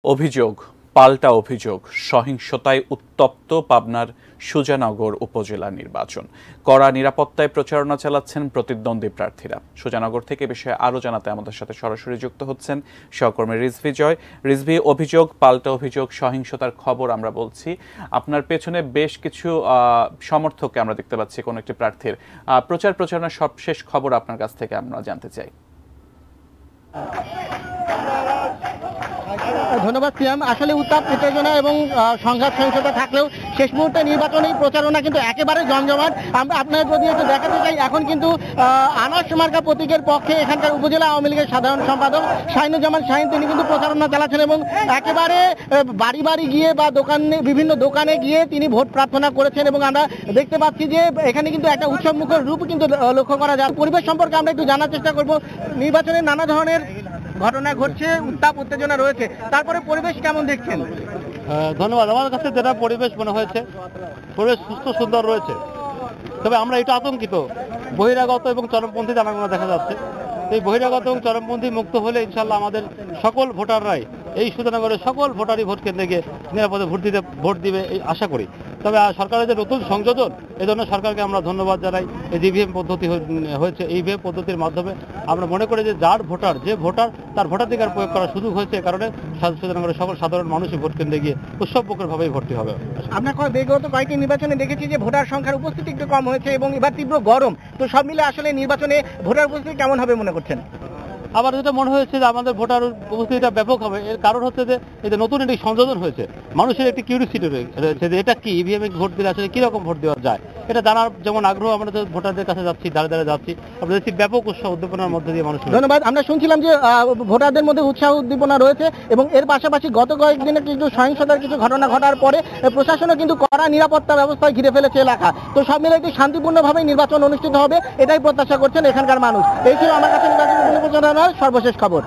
অভিযোগ পাল্টা অভিযোগ সহিংসতায় উত্তপ্ত পাবনার সুজানগর উপজেলা নির্বাচন। কড়া নিরাপত্তায় প্রচারণা চালাচ্ছেন প্রতিদ্বন্দ্বী প্রার্থীরা। সুজানগর থেকে বিষয়ে আরও জানাতে আমাদের সাথে সরাসরি যুক্ত হচ্ছেন সহকর্মী রিজভি জয়। রিজভি, অভিযোগ পাল্টা অভিযোগ সহিংসতার খবর আমরা বলছি, আপনার পেছনে বেশ কিছু সমর্থককে আমরা দেখতে পাচ্ছি কোন একটি প্রার্থীর। প্রচারণার সবশেষ খবর আপনার কাছ থেকে আমরা জানতে চাই। ধন্যবাদ সিয়াম। আসলে উত্তাপ উত্তেজনা এবং সংঘাত সহিংসতা থাকলেও শেষ মুহূর্তে নির্বাচনী প্রচারণা কিন্তু একেবারে জমজমাট। আমরা আপনাদের যদি একটু দেখাতে চাই, এখন কিন্তু আনাস মার্কা প্রতীকের পক্ষে এখানকার উপজেলা আওয়ামী লীগের সাধারণ সম্পাদক শাহিনুজ্জামান শাহিন তিনি কিন্তু প্রচারণা চালাচ্ছেন এবং একেবারে বাড়ি বাড়ি গিয়ে বা বিভিন্ন দোকানে গিয়ে তিনি ভোট প্রার্থনা করেছেন এবং আমরা দেখতে পাচ্ছি যে এখানে কিন্তু একটা উৎসবমুখর রূপ কিন্তু লক্ষ্য করা যায়। পরিবেশ সম্পর্কে আমরা একটু জানার চেষ্টা করব। নির্বাচনের নানা ধরনের ঘটনা ঘটছে, উত্তাপ উত্তেজনা রয়েছে, তারপরে পরিবেশ কেমন দেখছেন? ধন্যবাদ। আমার কাছে যেটা পরিবেশ মনে হয়েছে, পরিবেশ সুস্থ সুন্দর রয়েছে, তবে আমরা এটা আতঙ্কিত বহিরাগত এবং চরমপন্থী দানাগোনা দেখা যাচ্ছে। এই বহিরাগত এবং চরমপন্থী মুক্ত হলে ইনশাল্লাহ আমাদের সকল ভোটাররাই এই সুজানগরের সকল ভোটারই ভোট কেন্দ্রে গিয়ে নিরাপদে ভোট দিবে এই আশা করি। তবে সরকারের যে নতুন সংযোজন, এই জন্য সরকারকে আমরা ধন্যবাদ জানাই। এই ইভিএম পদ্ধতি হয়েছে, এই ইভিএম পদ্ধতির মাধ্যমে আমরা মনে করি যে যে ভোটার তার ভোটাধিকার প্রয়োগ করার সুযোগ হয়েছে, কারণে সুজানগরের সকল সাধারণ মানুষই ভোট কেন্দ্রে গিয়ে উৎসবমুখরভাবেই ভর্তি হবে। আমরা বিগত কয়েকটি নির্বাচনে দেখেছি যে ভোটার সংখ্যার উপস্থিতি একটু কম হয়েছে এবং এবার তীব্র গরম, তো সব মিলে আসলে নির্বাচনে ভোটার উপস্থিতি কেমন হবে মনে করছেন? আবার যেটা মনে হয়েছে যে আমাদের ভোটার উপস্থিতিটা ব্যাপক হবে। এর কারণ হচ্ছে যে এই যে নতুন একটি সংযোজন হয়েছে, মানুষের একটি কিউরিসিটি রয়েছে যে এটা কি, ইভিএম এ ভোট দিলে আসলে কিরকম ভোট দেওয়া যায়, এটা জানার যেমন আগ্রহ। আমরা তো ভোটারদের কাছে যাচ্ছি, দাঁড়ে দাঁড়ে যাচ্ছি, আমরা দেখছি ব্যাপক উৎসাহ উদ্দীপনার মধ্যে দিয়ে মানুষ। ধন্যবাদ। আমরা শুনছিলাম যে ভোটারদের মধ্যে উৎসাহ উদ্দীপনা রয়েছে এবং এর পাশাপাশি গত কয়েকদিনে কিছু সহিংসতার কিছু ঘটনা ঘটার পরে প্রশাসনও কিন্তু কড়া নিরাপত্তা ব্যবস্থায় ঘিরে ফেলেছে এলাকা। তো সব মিলে একটি শান্তিপূর্ণভাবে নির্বাচন অনুষ্ঠিত হবে, এটাই প্রত্যাশা করছেন এখানকার মানুষ। এই ছিল আমার কাছে নির্বাচন সর্বশেষ খবর।